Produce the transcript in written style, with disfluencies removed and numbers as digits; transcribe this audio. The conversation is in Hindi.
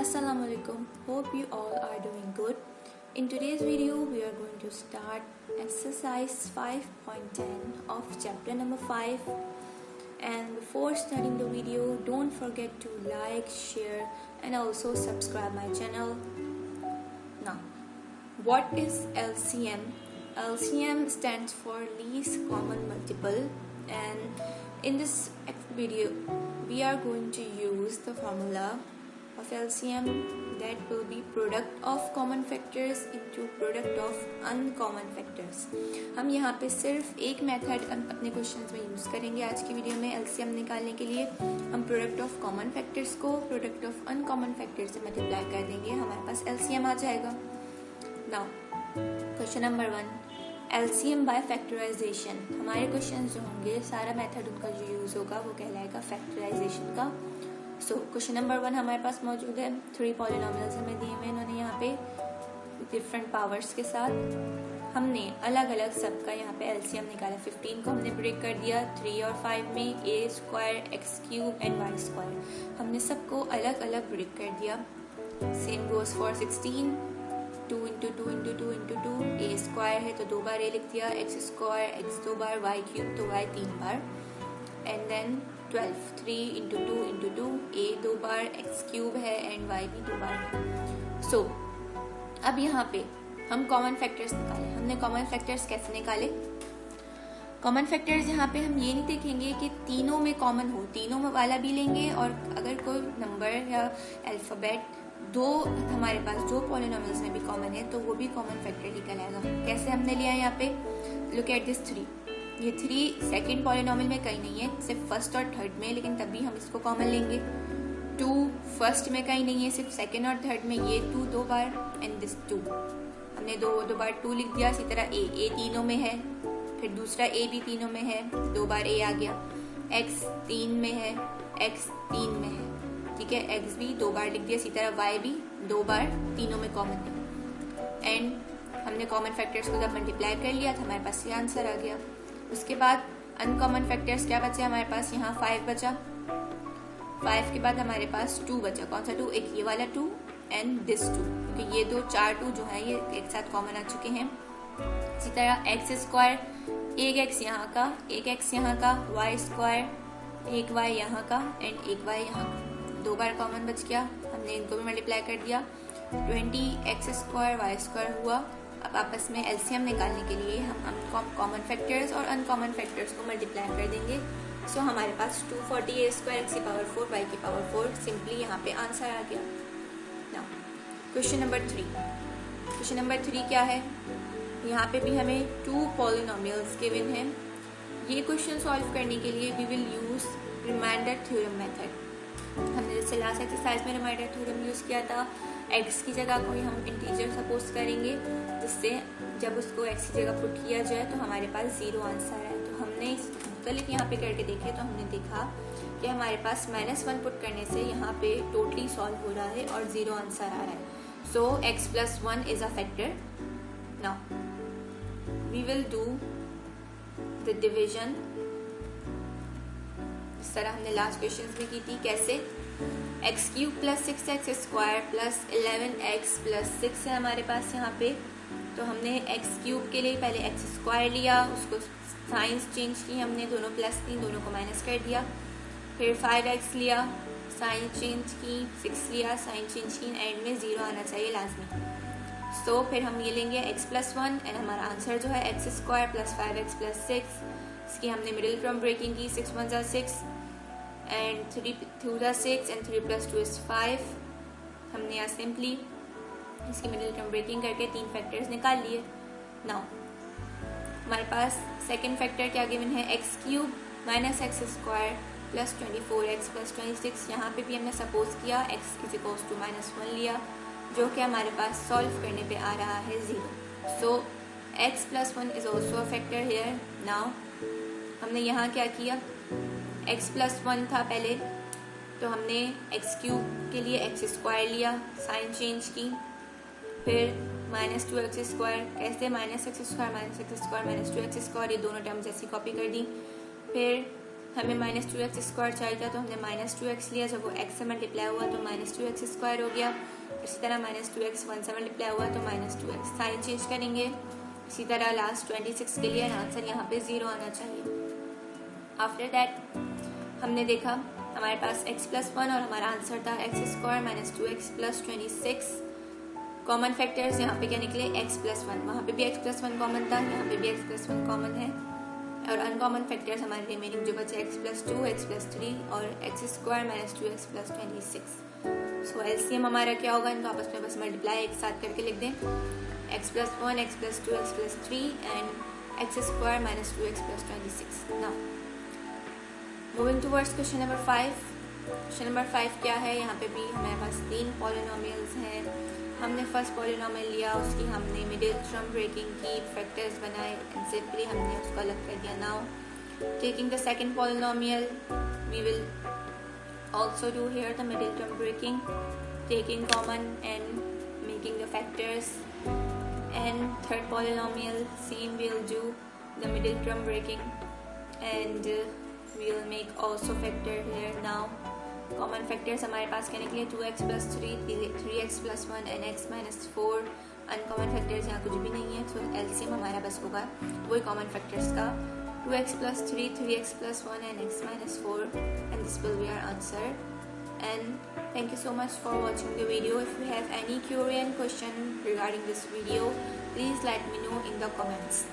Assalamualaikum. Hope you all are doing good. In today's video, we are going to start exercise 5.10 of chapter number 5. And before starting the video, don't forget to like, share and also subscribe my channel. Now, what is LCM? LCM stands for least common multiple, and in this video we are going to use the formula of LCM, that will be product of common factors into product of uncommon factors. हम यहाँ पे सिर्फ एक मेथड अपने क्वेश्चंस में यूज करेंगे आज की वीडियो में LCM निकालने के लिए. हम प्रोडक्ट ऑफ कॉमन फैक्टर्स को प्रोडक्ट ऑफ अनकॉमन फैक्टर्स से मल्टीप्लाई कर देंगे, हमारे पास LCM आ जाएगा. Now question number 1, LCM by factorisation. हमारे क्वेश्चन जो होंगे सारा मेथड उनका जो यूज होगा वो कहलाएगा फैक्टराइजेशन का. सो क्वेश्चन नंबर 1 हमारे पास मौजूद है. 3 पॉलिनोमियल्स हमें दिए हुए इन्होंने यहाँ पे डिफरेंट पावर्स के साथ. हमने अलग अलग सबका यहाँ पे LCM निकाला. 15 को हमने ब्रेक कर दिया 3 और 5 में, a² x³ एंड y². हमने सबको अलग अलग ब्रेक कर दिया. Same goes for 16, 2 into 2 into 2 into 2, a² है तो 2 बार a लिख दिया, x² x 2 बार, y³ तो y 3 बार, and then 12, 3 into 2 into 2, a 2 बार, x³ है एंड y भी 2 बार है. सो अब यहाँ पे हम कॉमन फैक्टर्स निकाले. हमने कॉमन फैक्टर्स कैसे निकाले? कॉमन फैक्टर्स यहाँ पे हम ये नहीं देखेंगे कि तीनों में कॉमन हो, तीनों में वाला भी लेंगे, और अगर कोई नंबर या अल्फाबेट दो हमारे पास जो पॉलिनोमियल्स में भी कॉमन है तो वो भी कॉमन फैक्टर ही कहलाएगा. कैसे हमने लिया यहाँ पे? Look at this 3. ये 3 सेकंड पॉलिनोमियल में कहीं नहीं है, सिर्फ फर्स्ट और थर्ड में, लेकिन तब भी हम इसको कॉमन लेंगे. 2 फर्स्ट में कहीं नहीं है, सिर्फ सेकंड और थर्ड में. ये 2 2 बार एंड दिस 2. हमने दो बार 2 लिख दिया. इसी तरह a तीनों में है, फिर दूसरा a भी तीनों में है, 2 बार a आ गया. x 3 में है, x 3 में है, ठीक है, x भी 2 बार लिख दिया. इसी तरह y भी 2 बार तीनों में कॉमन है. एंड हमने कॉमन फैक्टर्स को जब मल्टीप्लाई कर लिया तो हमारे पास ये आंसर आ गया. उसके बाद अनकॉमन फैक्टर्स क्या बचे हमारे पास? यहाँ 5 बचा. 5 के बाद हमारे पास 2 बचा. कौन सा 2? एक ये वाला 2 एंड दिस 2, क्योंकि ये 4 2 जो है ये एक साथ कॉमन आ चुके हैं. इसी तरह x², एक x यहाँ का, एक x यहाँ का, y², एक y यहाँ का एंड एक y यहाँ का. 2 बार कॉमन बच गया. हमने इनको भी मल्टीप्लाई कर दिया. 20x² y² हुआ. अब आपस में LCM निकालने के लिए हम कॉमन फैक्टर्स और अनकॉमन फैक्टर्स को मल्टीप्लाई कर देंगे. सो हमारे पास 240 a² x⁴ y⁴ सिंपली यहाँ पे आंसर आ गया. Now question number 3. Question number 3 क्या है? यहाँ पे भी हमें 2 पॉलिनोमियल्स गिवन हैं. ये क्वेश्चन सॉल्व करने के लिए we will use remainder theorem method. हमने जैसे लास्ट एक्सरसाइज में रिमाइंडर थ्योरम यूज किया था. x की जगह कोई हम इंटीजर सपोज करेंगे, जिससे जब उसको x की जगह पुट किया जाए तो हमारे पास 0 आंसर आए. तो हमने मुख्तलिफ यहाँ पे करके देखे तो हमने देखा कि हमारे पास -1 पुट करने से यहाँ पे टोटली सॉल्व हो रहा है और 0 आंसर आ रहा है. So x+1 is a factor. Now we will do the division इस तरह हमने लास्ट क्वेश्चन में की थी. कैसे? x³ + 6x² + 11x + 6 है हमारे पास यहाँ पे. तो हमने x³ के लिए पहले x² लिया, उसको साइंस चेंज की हमने, दोनों प्लस थी, दोनों को माइनस कर दिया. फिर 5x लिया, साइन चेंज की, 6 लिया, साइन चेंज की, एंड में 0 आना चाहिए लाजमी. सो फिर हम ये लेंगे x+1 एंड हमारा आंसर जो है x² + 5x + 6. इसकी हमने मिडिल टर्म ब्रेकिंग की. 6 1 = 6 एंड 3 2 = 6 एंड 3 + 2 = 5. हमने यहाँ सिंपली इसकी मिडिल टर्म ब्रेकिंग करके 3 फैक्टर्स निकाल लिए. नाउ हमारे पास सेकंड फैक्टर क्या गिवन है? x³ - x² + 24x + 26. यहाँ पे भी हमने सपोज किया x = -1 लिया, जो कि हमारे पास सॉल्व करने पे आ रहा है 0. So x+1 is also a factor here. Now हमने यहाँ क्या किया? x+1 था पहले, तो हमने x³ के लिए x² लिया, साइन चेंज की. फिर -2x². कैसे? -x² -2x² ये दोनों टर्म्स ऐसी कॉपी कर दी. फिर हमें -2x² चाहिए था, तो हमने -2x लिया। जब वो x से मल्टीप्लाई हुआ तो -2x² हो गया। इसी तरह -2x 1 से मल्टीप्लाई हुआ तो -2x। साइन चेंज करेंगे। इसी तरह लास्ट 26 के लिए आंसर यहाँ पे 0 आना चाहिए। आफ्टर दैट हमने देखा हमारे पास x+1 और हमारा आंसर था x² - 2x + 26। कॉमन फैक्टर्स यहाँ पे क्या निकले, x+1। वहाँ पे भी x+1 कॉमन था, यहाँ पे भी x+1 कॉमन है। और अनकॉमन फैक्टर्स हमारे रिमेनिंग जो बचे x+2, x+3 और x² - 2x + 26। सो एलसीएम हमारा क्या होगा, इनको आपस में बस मल्टीप्लाई एक साथ करके लिख दें, x+1, x+2, x+3 and x² - 2x + 26। Now moving towards question number 5। Question number 5 क्या है, यहाँ पे भी हमारे पास 3 पॉलिनोमियल्स हैं। हमने फर्स्ट पॉलिनोमियल लिया, उसकी हमने मिडिल टर्म ब्रेकिंग की, फैक्टर्स बनाए एंड सिंपली हमने उसको अलग कर दिया। Now taking the second polynomial we will also do here the middle term breaking, taking common and making the factors. And third polynomial same, we'll do the middle term breaking and we'll make also factor here. Now common factors हमारे पास क्या निकले, 2x + 3, 3x + 1 and x - 4। Uncommon factors यहाँ कुछ भी नहीं है, तो एलसीएम हमारा बस होगा वही कॉमन फैक्टर्स का 2x + 3, 3x + 1 and x - 4, and this will be our answer. And thank you so much for watching the video. If you have any query and question regarding this video, please let me know in the comments.